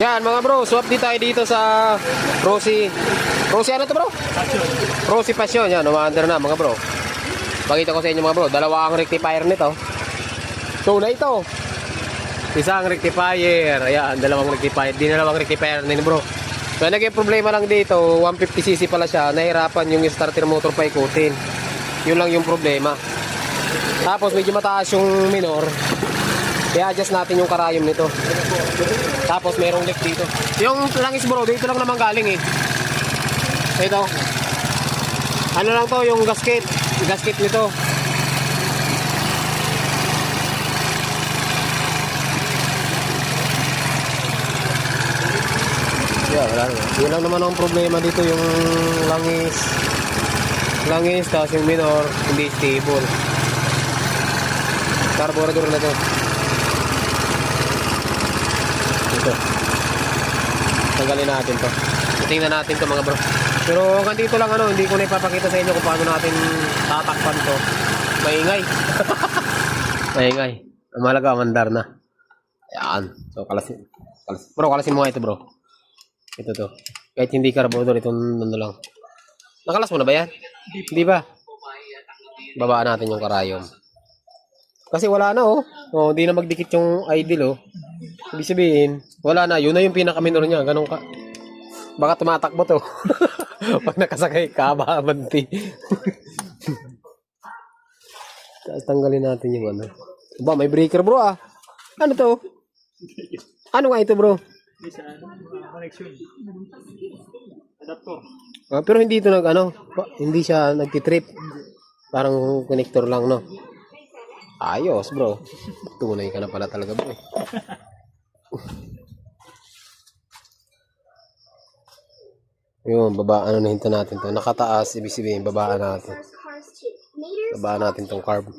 Yan mga bro, swap di tayo dito sa Rosy ano to bro? Rosy Passion. Yan, umaandar na mga bro. Pakita ko sa inyo mga bro, dalawa ang rectifier nito. So na ito, isang rectifier. Ayan, dalawang rectifier. Dalawang rectifier nito bro. So naging problema lang dito, 150cc pala siya. Nahirapan yung starter motor pa ikutin. Yun lang yung problema. Tapos medyo mataas yung minor. I-adjust natin yung karayom nito. Tapos merong leak dito. Yung langis bro, dito lang naman galing eh. Ito. Ano lang to, yung gasket. Gasket nito. Yeah, wala naman. Yun lang naman ang problema dito, yung langis. Langis, tapos yung minor, hindi stable. Carburetor na to. Ito. Tanggalin natin to. Tingnan natin to mga bro. Pero hanggang dito lang ano, hindi ko na ipapakita sa inyo kung paano natin tatakpan to. Maingay. Maingay. Ang mahalaga, mandar na. Ayan. So kalasin. Bro, kalasin mo nga ito bro. Ito to. Kahit hindi carburetor, itong ano lang. Nakalas mo na ba yan? Hindi ba? Babaan natin yung karayom. Kasi wala na oh. Oh, hindi na magdikit yung idle oh. Ibig sabihin, wala na. Yun na yung pinaka-minor niya. Ganun ka. Baka tumatakbo to. Pag nakasakay ka, baka banti. Tapos tanggalin natin yung ano. Ba, may breaker bro ah. Ano to? Ano nga ito bro? Connection. Adapter. Ah, pero hindi ito hindi siya nagtitrip. Parang connector lang no. Ayos bro. Tunay ka na pala talaga bro. Yun, babaan na hinto natin to. Nakataas, ibig sabihin, babaan natin. Babaan natin tong carb.